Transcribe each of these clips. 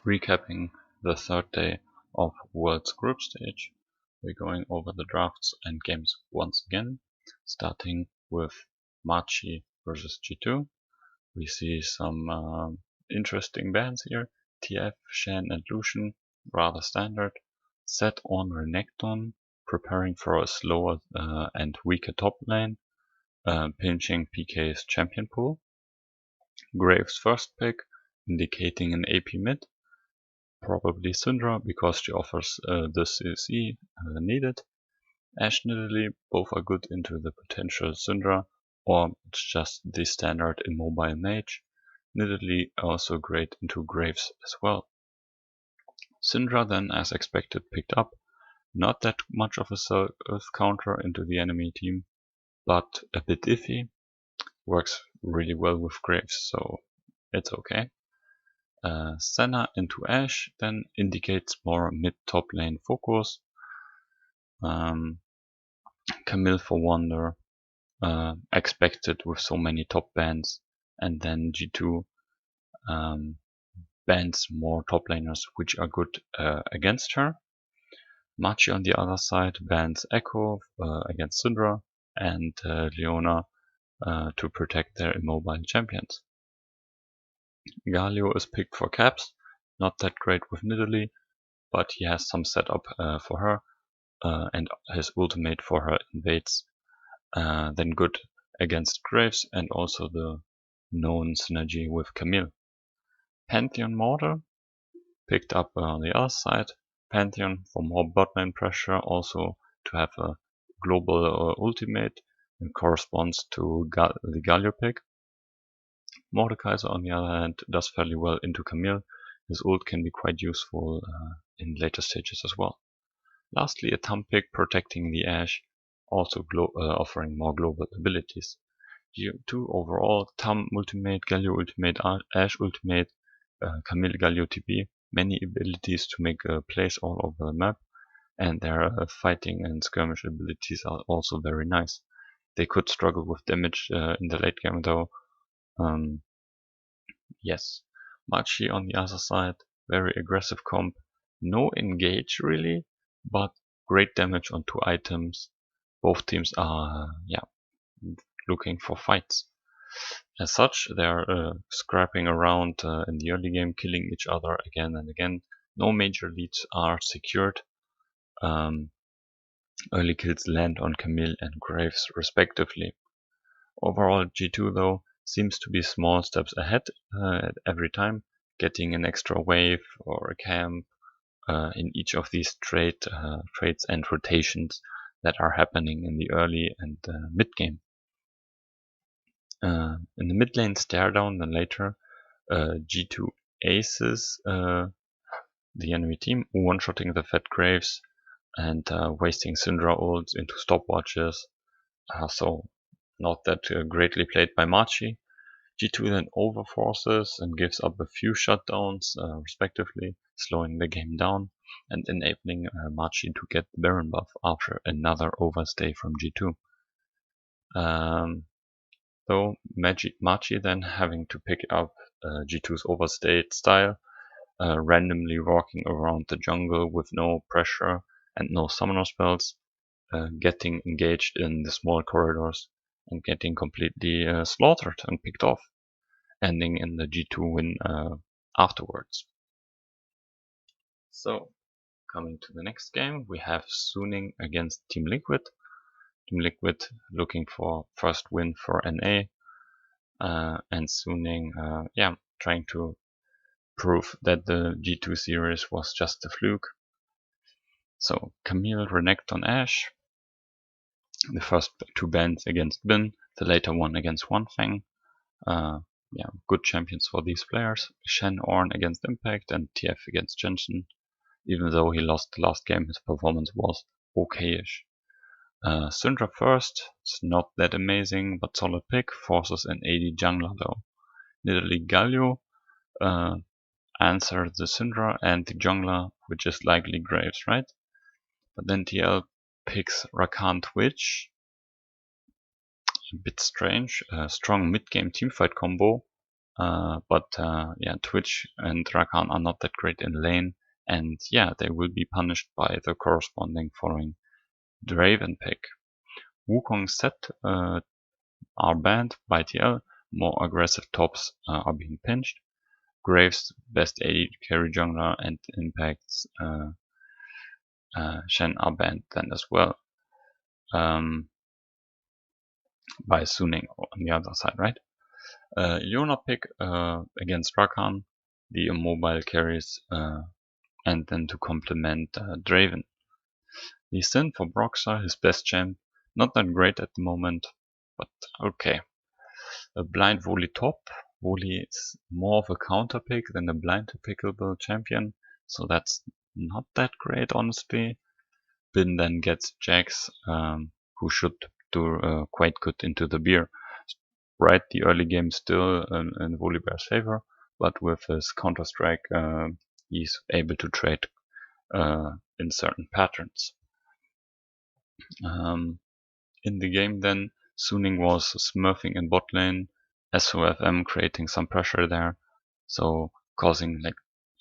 Recapping the third day of World's group stage, we're going over the drafts and games once again, starting with Machi versus G2. We see some interesting bands here. TF, Shen and Lucian, rather standard. Set on Renekton, preparing for a slower and weaker top lane, pinching PK's champion pool. Graves first pick, indicating an AP mid. Probably Syndra, because she offers the CC needed. Ashe Nidalee, both are good into the potential Syndra, or it's just the standard immobile mage. Nidalee also great into Graves as well. Syndra then, as expected, picked up. Not that much of a self counter into the enemy team, but a bit iffy. Works really well with Graves, so it's okay. Senna into Ashe then indicates more mid-top lane focus. Camille for Wonder, expected with so many top bans, and then G2 bans more top laners which are good against her. Machi on the other side bans Echo against Syndra and Leona to protect their immobile champions. Galio is picked for caps, not that great with Nidalee, but he has some setup for her, and his ultimate for her invades. Then good against Graves and also the known synergy with Camille. Pantheon Mortal picked up on the other side. Pantheon for more botman pressure, also to have a global ultimate and corresponds to the Galio pick. Mordekaiser on the other hand does fairly well into Camille. His ult can be quite useful in later stages as well. Lastly, a Thumb pick protecting the Ashe, also offering more global abilities. G2 overall, Thumb ultimate, Galio ultimate, Ashe ultimate, Camille Galio TP, many abilities to make plays all over the map, and their fighting and skirmish abilities are also very nice. They could struggle with damage in the late game though. Yes. Machi on the other side, very aggressive comp, no engage really, but great damage on 2 items. Both teams are looking for fights. As such, they are scrapping around in the early game, killing each other again and again. No major leads are secured. Early kills land on Camille and Graves respectively. Overall, G2 though seems to be small steps ahead every time, getting an extra wave or a camp in each of these trades and rotations that are happening in the early and mid game. In the mid lane stare down, then later G2 aces the enemy team, one-shotting the fat Graves and wasting Syndra ults into stopwatches. So not that greatly played by Machi. G2 then overforces and gives up a few shutdowns respectively, slowing the game down and enabling Machi to get the Baron buff after another overstay from G2. Though Machi then having to pick up G2's overstayed style, randomly walking around the jungle with no pressure and no summoner spells, getting engaged in the small corridors and getting completely slaughtered and picked off, ending in the G2 win afterwards. So, coming to the next game, we have Suning against Team Liquid. Team Liquid looking for first win for NA, and Suning, trying to prove that the G2 series was just a fluke. So, Camille Renekton Ashe, the first 2 bans against Bin, the later one against Wanfeng. Good champions for these players. Shen Ornn against Impact and TF against Jensen. Even though he lost the last game, his performance was okay-ish. Syndra first, it's not that amazing, but solid pick, forces an AD jungler though. Nidalee Galio answered the Syndra and the jungler, which is likely Graves, right? But then TL picks Rakan Twitch. A bit strange. Strong mid-game teamfight combo. But yeah, Twitch and Rakan are not that great in lane, and yeah, they will be punished by the corresponding following Draven pick. Wukong set are banned by TL, more aggressive tops are being pinched. Graves, best AD carry jungler, and impacts Shen are banned then as well. By Suning on the other side, right? Yona pick against Rakan, the immobile carries, and then to complement Draven. Lee Sin for Broxah, his best champ, not that great at the moment, but okay. A blind Voli top. Voli is more of a counter pick than a blind pickable champion, so that's not that great, honestly. Bin then gets Jax, who should do quite good into the beer. Right, the early game still in Volibear's favor, but with his Counter-Strike, he's able to trade in certain patterns. In the game then, Suning was smurfing in bot lane, SOFM creating some pressure there, so causing like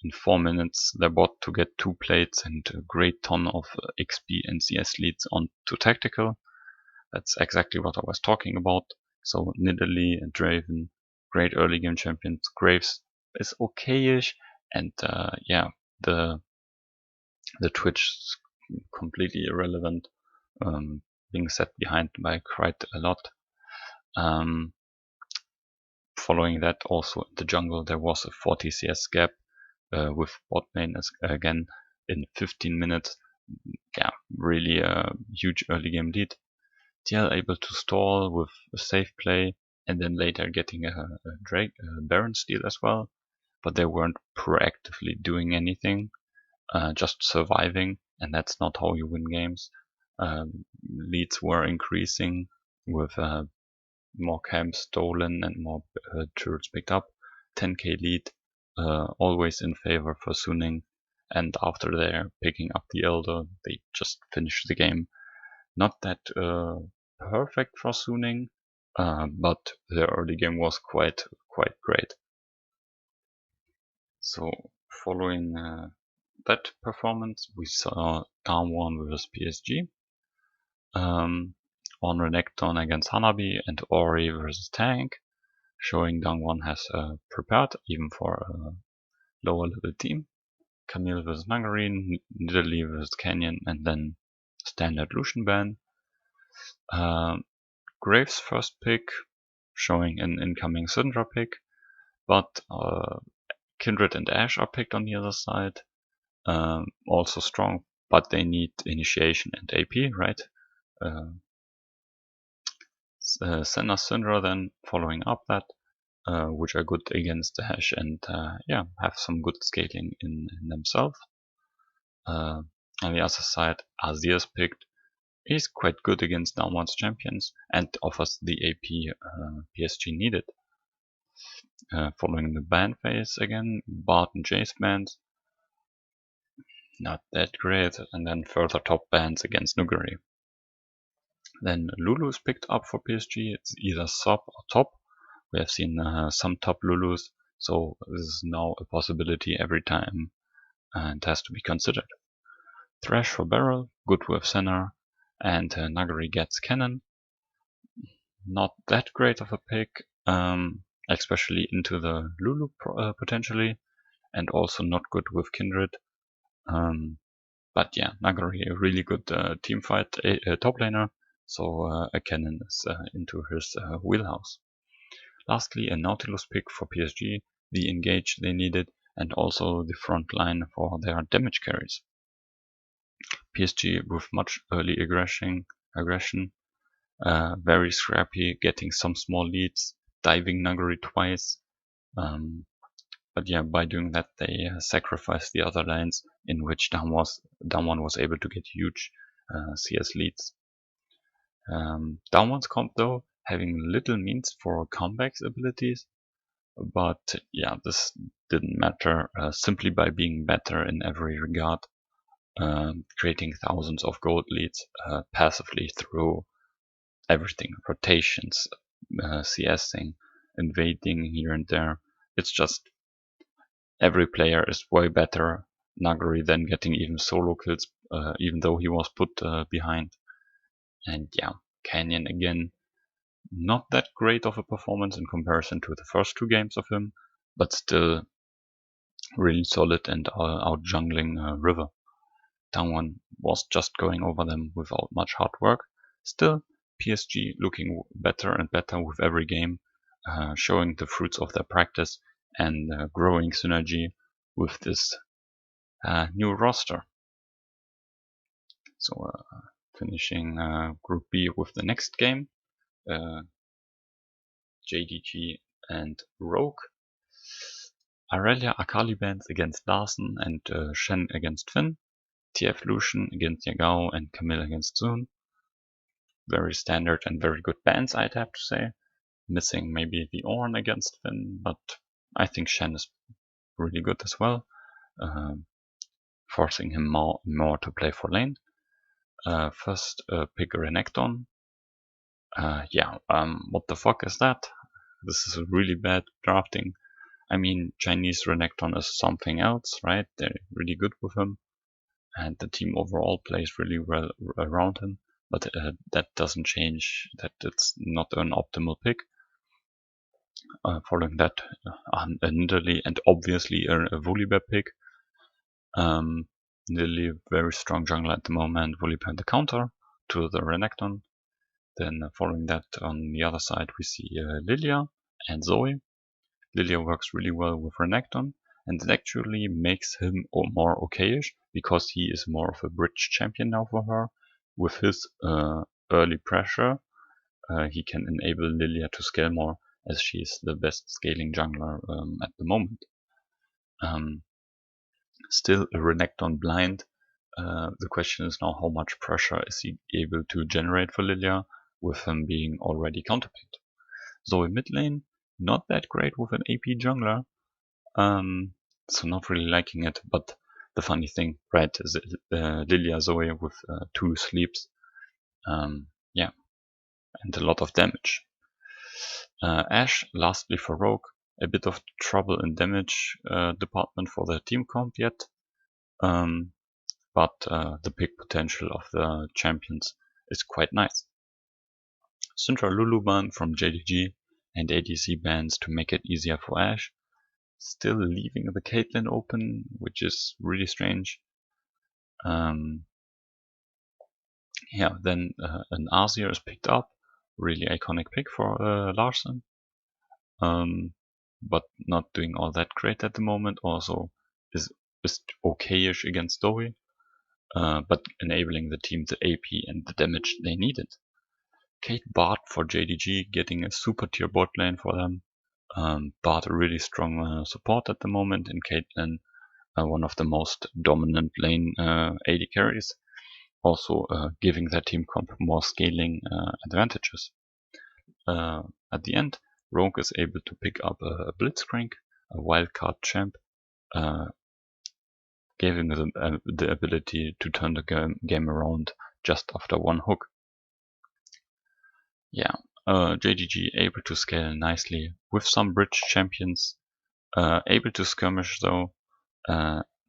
in 4 minutes their bot to get 2 plates and a great ton of XP and CS leads onto tactical. That's exactly what I was talking about. So Nidalee and Draven, great early game champions. Graves is okayish, and yeah, the Twitch is completely irrelevant, being set behind by quite a lot. Following that, also in the jungle, there was a 40 CS gap with bot lane again in 15 minutes. Yeah, really a huge early game lead. TL able to stall with a safe play, and then later getting a Baron steal as well, but they weren't proactively doing anything, just surviving, and that's not how you win games. Leads were increasing with more camps stolen and more turrets picked up. 10k lead, always in favor for Suning, and after they're picking up the Elder, they just finish the game. Not that perfect for Suning, but the early game was quite great. So following that performance, we saw down 1 versus PSG, on Renekton against Hanabi, and Ori versus Tank, showing down 1 has prepared even for a lower level team. Camille versus Nangarine, Nidalee versus Canyon, and then standard Lucian ban. Graves first pick, showing an incoming Syndra pick, but Kindred and Ashe are picked on the other side. Also strong, but they need initiation and AP, right? Senna Syndra then following up that, which are good against Ashe and yeah, have some good scaling in themselves. On the other side, Azir's picked. He's quite good against down 1's champions and offers the AP PSG needed. Following the ban phase again, Bart and Jace bans. Not that great, and then further top bans against Nuguri. Then Lulu is picked up for PSG. It's either sub or top. We have seen some top Lulus, so this is now a possibility every time and has to be considered. Thresh for Beryl, good with Senna, and Nagari gets Cannon. Not that great of a pick, especially into the Lulu potentially, and also not good with Kindred. But yeah, Nagari, a really good team fight top laner, so a Cannon is into his wheelhouse. Lastly, a Nautilus pick for PSG, the engage they needed, and also the front line for their damage carries. PSG with much early aggression, very scrappy, getting some small leads, diving Nagari twice. But yeah, by doing that, they sacrificed the other lanes in which down 1 was able to get huge CS leads. Down 1's comp though, having little means for comebacks abilities, but yeah, this didn't matter simply by being better in every regard, creating thousands of gold leads passively through everything, rotations, CSing, invading here and there. It's just every player is way better Nagori than getting even solo kills, even though he was put behind. And yeah, Canyon again, not that great of a performance in comparison to the first two games of him, but still really solid and out jungling River. Tangwon was just going over them without much hard work. Still, PSG looking better and better with every game, showing the fruits of their practice and growing synergy with this new roster. So finishing Group B with the next game, JDG and Rogue. Irelia Akali bans against Larsen and Shen against Finn. TF Lucian against Yagao and Camille against Zun. Very standard and very good bans, I'd have to say. Missing maybe the Ornn against Finn, but I think Shen is really good as well. Forcing him more to play for lane. First pick Renekton. What the fuck is that? This is really bad drafting. I mean, Chinese Renekton is something else, right? They're really good with him, and the team overall plays really well around him, but that doesn't change that it's not an optimal pick. Following that, Nidalee and obviously a Volibear pick. Nidalee, very strong jungler at the moment, Volibear the counter to the Renekton. Then following that, on the other side, we see Lilia and Zoe. Lilia works really well with Renekton, and it actually makes him more okayish, because he is more of a bridge champion now for her. With his early pressure, he can enable Lilia to scale more, as she is the best scaling jungler at the moment. Still a Renekton blind. The question is now how much pressure is he able to generate for Lilia, with him being already counterpicked. Zoe mid lane, not that great with an AP jungler, so not really liking it, but the funny thing, right, is Lilia Zoe with 2 sleeps, and a lot of damage. Ashe, lastly for Rogue, a bit of trouble in damage department for the team comp yet, but the pick potential of the champions is quite nice. Syndra Lulu ban from JDG and ADC bans to make it easier for Ashe. Still leaving the Caitlyn open, which is really strange. Then an Azir is picked up, really iconic pick for Larsen, but not doing all that great at the moment. Also is okayish against Zoe, but enabling the team the AP and the damage they needed. Kate Bart for JDG, getting a super tier bot lane for them. Bart a really strong support at the moment, and Caitlyn one of the most dominant lane AD carries, also giving their team comp more scaling advantages. At the end, Rogue is able to pick up a Blitzcrank, a wildcard champ, giving them the ability to turn the game around just after one hook. JGG able to scale nicely with some bridge champions, able to skirmish though,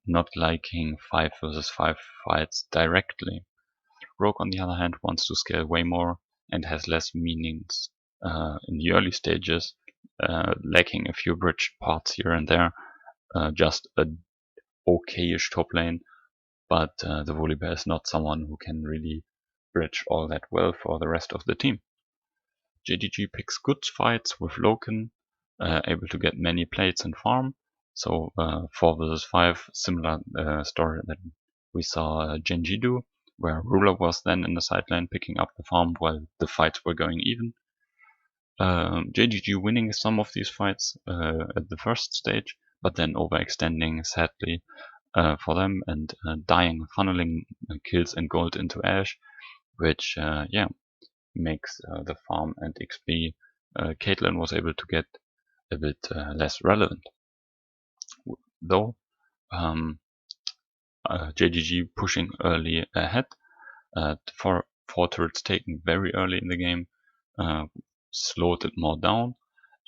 not liking 5 versus 5 fights directly. Rogue on the other hand wants to scale way more and has less meanings in the early stages, lacking a few bridge parts here and there, just a okayish top lane, but the Volibear is not someone who can really bridge all that well for the rest of the team. JDG picks good fights with Loken, able to get many plates and farm. So 4 versus 5, similar story that we saw Genji do, where Ruler was then in the side lane picking up the farm while the fights were going even. JGG winning some of these fights at the first stage, but then overextending sadly for them and dying, funneling kills and gold into Ashe, which makes the farm and XP Caitlyn was able to get a bit less relevant. Though JGG pushing early ahead, 4 turrets taken very early in the game slowed it more down,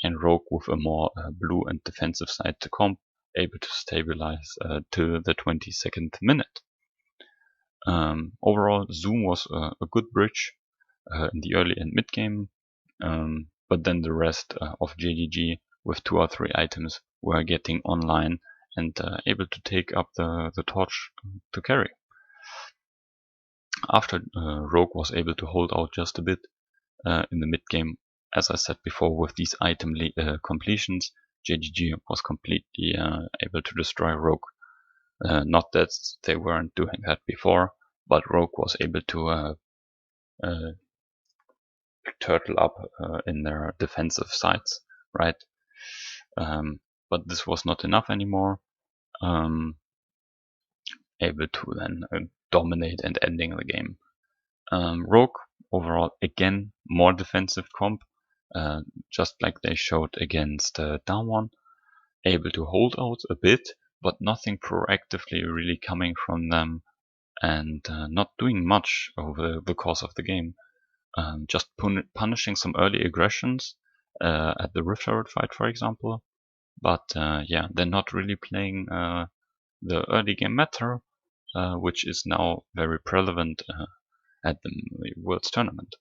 and Rogue with a more blue and defensive side to comp, able to stabilize to the 22nd minute. Overall, Zoom was a good bridge in the early and mid game, but then the rest of JDG with 2 or 3 items were getting online and able to take up the torch to carry. After Rogue was able to hold out just a bit in the mid game, as I said before, with these item completions, JDG was completely able to destroy Rogue. Not that they weren't doing that before, but Rogue was able to turtle up in their defensive sides, right? But this was not enough anymore. Able to then dominate and ending the game. Rogue overall again more defensive comp, just like they showed against Damwon, able to hold out a bit, but nothing proactively really coming from them, and not doing much over the course of the game. Just punishing some early aggressions at the Rift Herald fight, for example. But yeah, they're not really playing the early game meta, which is now very prevalent at the Worlds Tournament.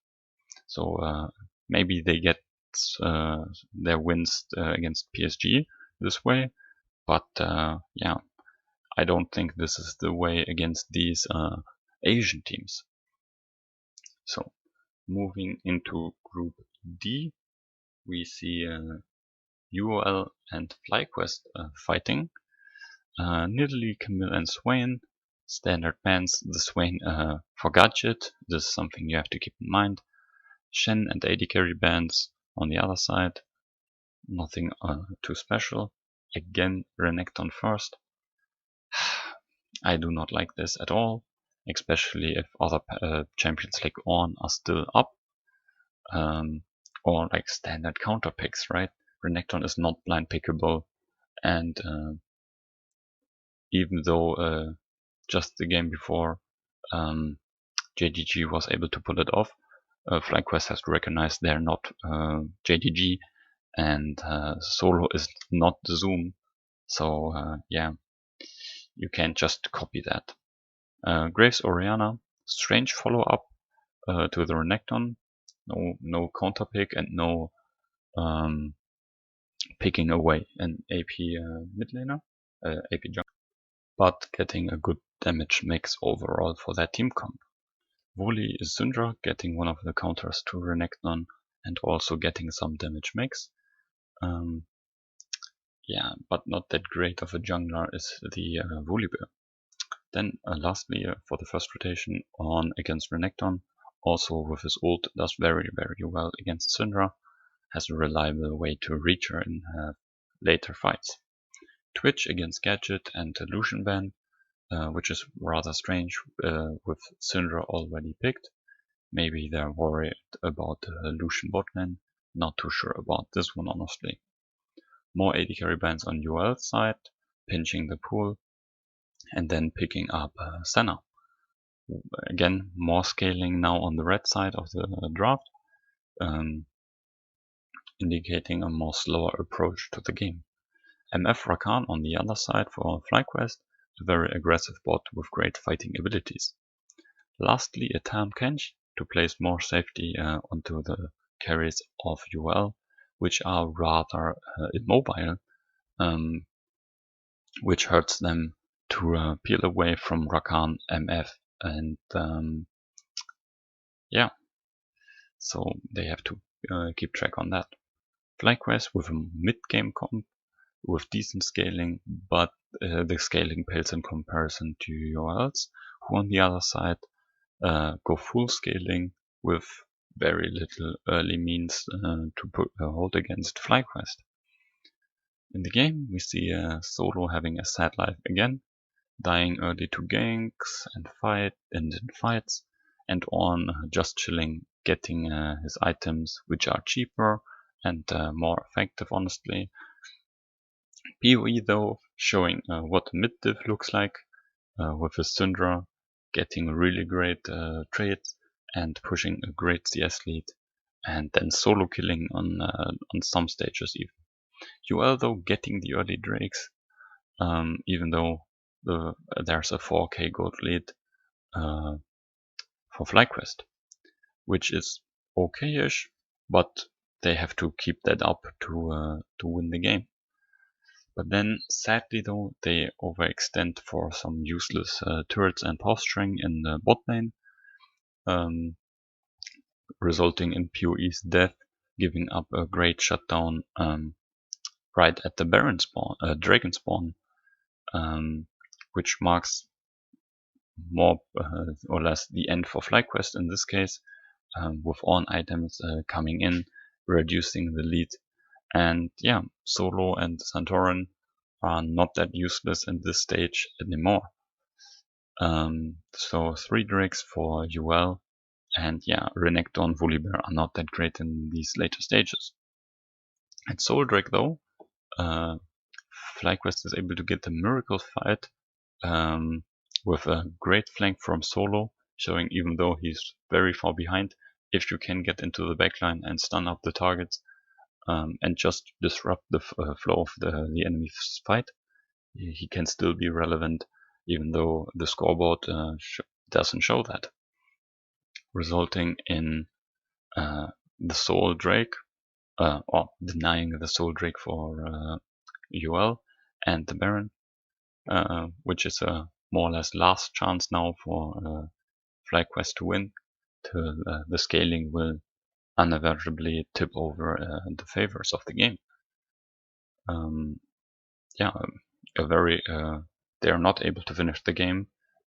So maybe they get their wins against PSG this way, but yeah, I don't think this is the way against these Asian teams. So moving into Group D, we see UOL and FlyQuest fighting. Nidalee, Camille, and Swain. Standard bans, the Swain for Gadget, this is something you have to keep in mind. Shen and AD carry bans on the other side, nothing too special. Again, Renekton first. I do not like this at all, especially if other champions like Ornn are still up. Or like standard counter picks, right? Renekton is not blind pickable, and even though just the game before JDG was able to pull it off, FlyQuest has to recognize they're not JDG, and solo is not the Zoom, so yeah, you can't just copy that. Graves Oriana, strange follow-up to the Renekton, no counter pick and no picking away an AP mid laner, AP jungle, but getting a good damage mix overall for that team comp. Wooly is Syndra, getting one of the counters to Renekton and also getting some damage mix. Yeah, but not that great of a jungler is the Volibear. Then lastly, for the first rotation on against Renekton, also with his ult does very well against Syndra, has a reliable way to reach her in later fights. Twitch against Gadget and Lucian ban, which is rather strange with Syndra already picked. Maybe they're worried about Lucian bot lane, not too sure about this one honestly. More AD carry bans on UL's side, pinching the pool, and then picking up Senna. Again, more scaling now on the red side of the draft, indicating a more slower approach to the game. MF Rakan on the other side for FlyQuest, a very aggressive bot with great fighting abilities. Lastly, a Tam Kench to place more safety onto the carries of UL, which are rather immobile, which hurts them to peel away from Rakan, MF, and yeah, so they have to keep track on that. FlyQuest with a mid-game comp with decent scaling, but the scaling pales in comparison to ULs, who on the other side go full scaling with very little early means to hold against FlyQuest. In the game, we see Solo having a sad life again, dying early to ganks and fights, and Ornn just chilling, getting his items, which are cheaper and more effective, honestly. PoE though, showing what mid div looks like, with his Syndra getting really great trades and pushing a great CS lead, and then solo killing on some stages even. UL though getting the early drakes, even though there's a 4k gold lead for FlyQuest, which is okay-ish, but they have to keep that up to win the game. But then, sadly though, they overextend for some useless turrets and posturing in the bot lane, resulting in PoE's death, giving up a great shutdown right at the Baron spawn, Dragon spawn, which marks more or less the end for FlyQuest in this case, with all items coming in, reducing the lead. And yeah, Solo and Santorin are not that useless in this stage anymore. So 3 drakes for UL, and yeah, Renekton and Volibear are not that great in these later stages. At Soul Drake though, FlyQuest is able to get the miracle fight with a great flank from Solo, showing even though he's very far behind, if you can get into the backline and stun up the targets and just disrupt the flow of the enemy's fight, he can still be relevant, even though the scoreboard doesn't show that, resulting in the Soul Drake, or denying the Soul Drake for UL and the Baron, which is a more or less last chance now for FlyQuest to win, till the scaling will unavoidably tip over the favors of the game. Yeah, a very they are not able to finish the game,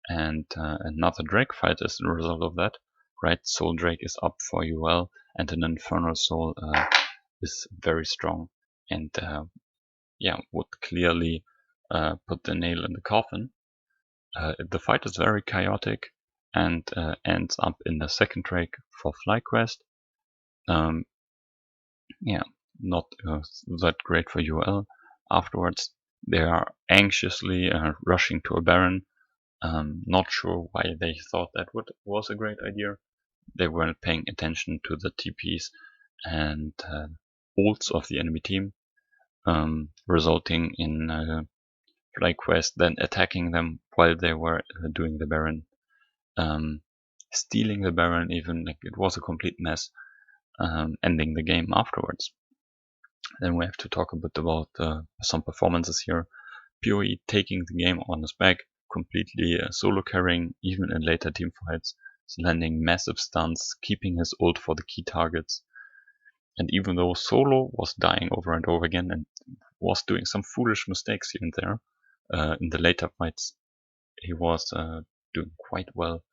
and another Drake fight is the result of that. Right, Soul Drake is up for UL, and an Infernal Soul is very strong, and yeah, would clearly put the nail in the coffin. The fight is very chaotic and ends up in the second Drake for FlyQuest. Yeah, not that great for UL. Afterwards, they are anxiously rushing to a Baron. Not sure why they thought that was a great idea. They weren't paying attention to the TPs and ults of the enemy team, resulting in FlyQuest then attacking them while they were doing the Baron, stealing the Baron even. Like, it was a complete mess, ending the game afterwards. Then we have to talk a bit about some performances here. PoE taking the game on his back, completely solo carrying even in later team fights, landing massive stuns, keeping his ult for the key targets. And even though Solo was dying over and over again and was doing some foolish mistakes here and there, in the later fights, he was doing quite well,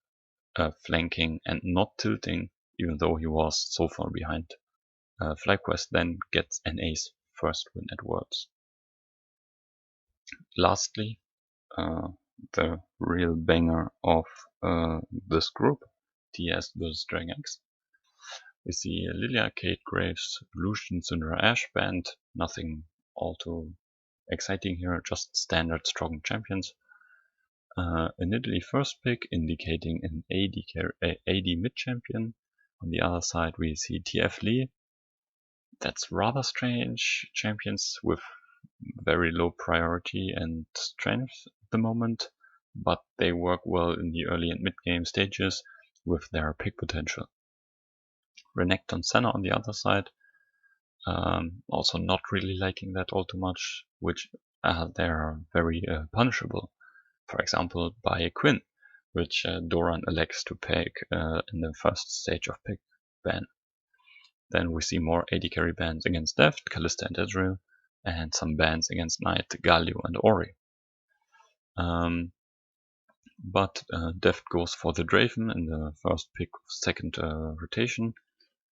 flanking and not tilting, even though he was so far behind. FlyQuest then gets an ace first win at Worlds. Lastly, the real banger of this group, TS vs Dragon X. We see Lilia, Kate, Graves, Lucian, Syndra, Ashe band. Nothing all too exciting here, just standard strong champions. In Italy, first pick indicating an AD mid champion. On the other side, we see TF Lee. That's rather strange. Champions with very low priority and strength at the moment, but they work well in the early and mid game stages with their pick potential. Renekton Senna on the other side, also not really liking that all too much, which they're very punishable. For example, by Quinn, which Doran elects to pick in the first stage of pick ban. Then we see more AD carry bans against Deft, Kalista and Ezreal, and some bans against Knight, Galio and Ori. But Deft goes for the Draven in the first pick of second rotation,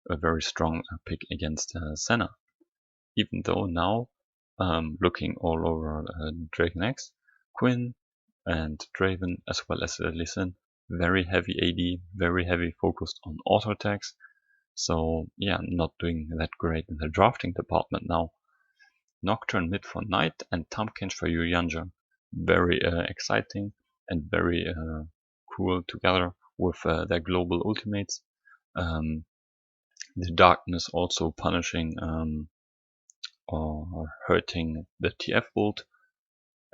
a very strong pick against Senna. Even though now, looking all over Dragon X, Quinn and Draven, as well as Lee Sin, very heavy AD, very heavy focused on auto attacks. So yeah, not doing that great in the drafting department now. Nocturne mid for Knight and Tampkinch for Yuyanja. Very exciting and very cool together with their global ultimates. The darkness also punishing or hurting the TF bolt,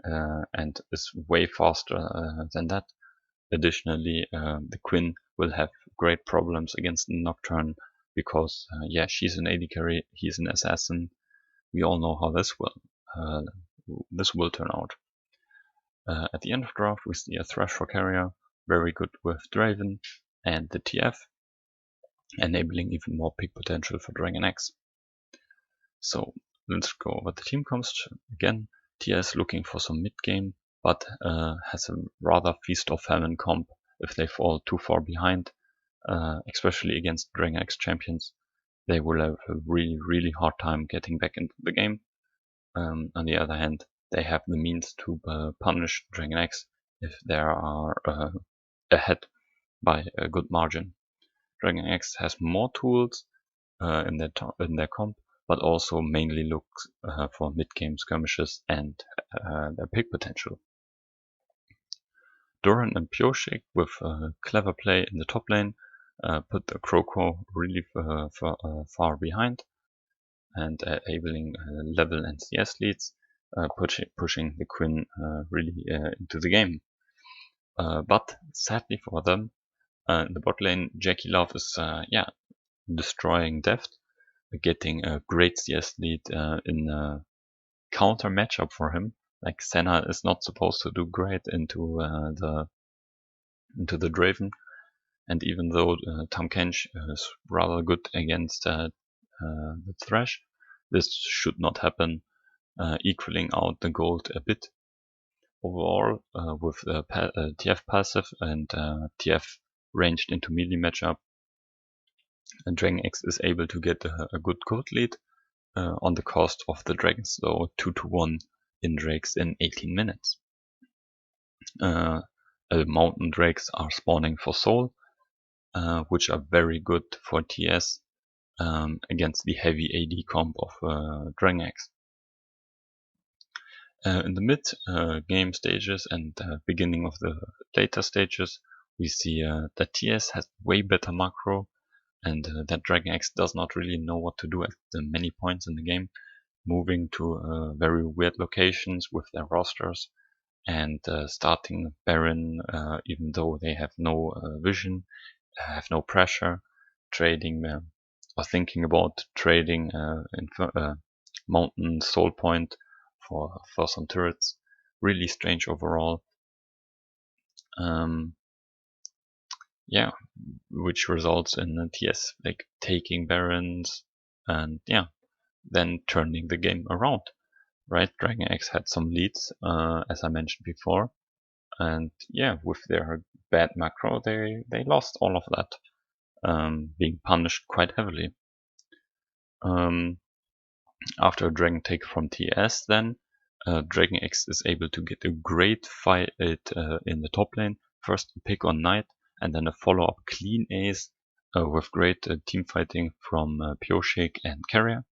and is way faster than that. Additionally, the Quinn will have great problems against Nocturne because, yeah, she's an AD carry, he's an assassin. We all know how this will turn out. At the end of draft, we see a Thresh for carrier, very good with Draven and the TF, enabling even more pick potential for Dragon X. So let's go over the team comps again. TS looking for some mid game, but has a rather feast or famine comp if they fall too far behind, especially against Dragon X champions. They will have a really hard time getting back into the game. On the other hand, they have the means to punish Dragon X if they are ahead by a good margin. Dragon X has more tools in their comp, but also mainly looks for mid-game skirmishes and their pick potential. Doran and Pioshik with clever play in the top lane put the Kroko really far behind and enabling level and CS leads, pushing the Quinn really into the game. But sadly for them, in the bot lane, Jackie Love is destroying Deft, getting a great CS lead in a counter matchup for him. Like Senna is not supposed to do great into the Draven, and even though Tahm Kench is rather good against the Thresh, this should not happen, equaling out the gold a bit. Overall, with the TF passive and TF ranged into melee matchup, Dragon X is able to get a good gold lead on the cost of the dragons, so 2-1 in drakes in 18 minutes. Mountain drakes are spawning for soul, which are very good for TS against the heavy AD comp of Dragon X. In the mid game stages and beginning of the later stages, we see that TS has way better macro, and that Dragon X does not really know what to do at many points in the game, moving to very weird locations with their rosters and starting Baron, even though they have no vision, have no pressure, trading or thinking about trading Mountain Soul Point for some turrets. Really strange overall. Yeah, which results in TS like taking Barons and then turning the game around. Right, Dragon X had some leads, as I mentioned before, and with their bad macro, they lost all of that, being punished quite heavily. After a Dragon take from TS, then Dragon X is able to get a great fight in the top lane. First a pick on Knight, and then a follow-up clean ace with great team fighting from Pioshik and Carrier,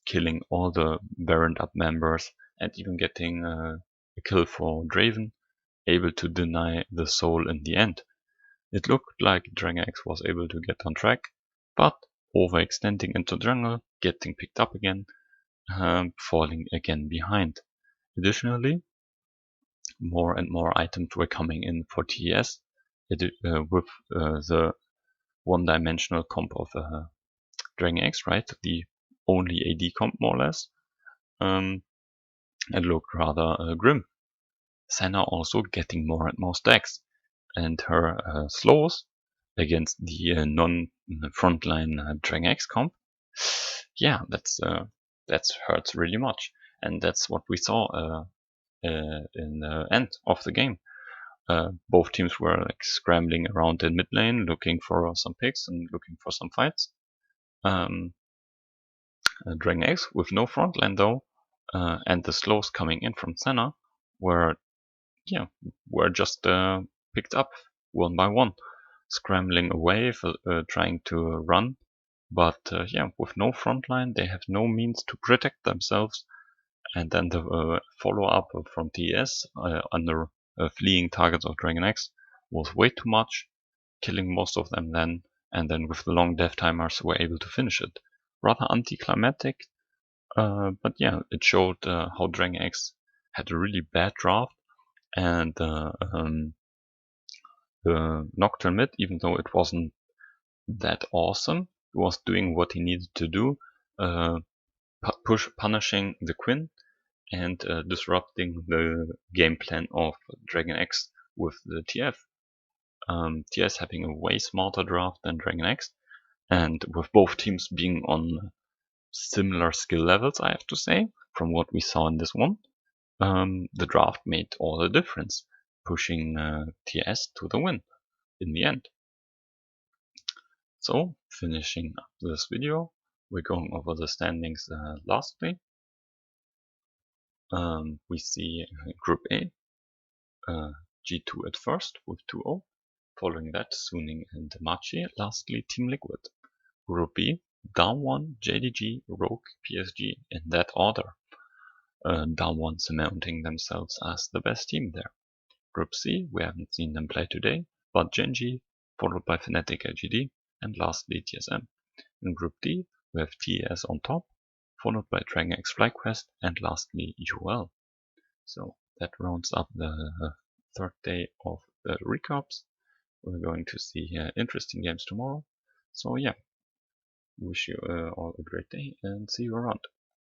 killing all the Baroned up members and even getting a kill for Draven, able to deny the soul in the end. It looked like Dragon X was able to get on track, but overextending into jungle, getting picked up again, falling again behind. Additionally, more and more items were coming in for TES with the one-dimensional comp of Dragon X, right? The only AD comp, more or less. It looked rather grim. Senna also getting more and more stacks, and her slows against the non-frontline Dragon X comp. Yeah, that's hurts really much, and that's what we saw in the end of the game. Both teams were like scrambling around in mid lane, looking for some picks and looking for some fights. Dragon X with no front line though, and the slows coming in from Senna were just picked up one by one, scrambling away, trying to run. But with no front line, they have no means to protect themselves. And then the follow-up from TS under fleeing targets of Dragon X was way too much, killing most of them then and then with the long death timers were able to finish it. Rather anticlimactic, but yeah, it showed how Dragon X had a really bad draft, and the Nocturne mid, even though it wasn't that awesome, was doing what he needed to do, punishing the Quinn and disrupting the game plan of Dragon X with the TF. TS having a way smarter draft than Dragon X, and with both teams being on similar skill levels, I have to say, from what we saw in this one, the draft made all the difference, pushing TS to the win in the end. So, finishing up this video, we're going over the standings lastly. We see Group A, G2 at first with 2-0. Following that, Suning and Machi. Lastly, Team Liquid. Group B, Down1, JDG, Rogue, PSG in that order. Down1 cementing themselves as the best team there. Group C, we haven't seen them play today, but Genji, followed by Fnatic LGD, and lastly TSM. In Group D, we have TES on top, followed by Dragon X FlyQuest, and lastly UL. So that rounds up the third day of the recaps. We're going to see interesting games tomorrow. So yeah, wish you all a great day and see you around.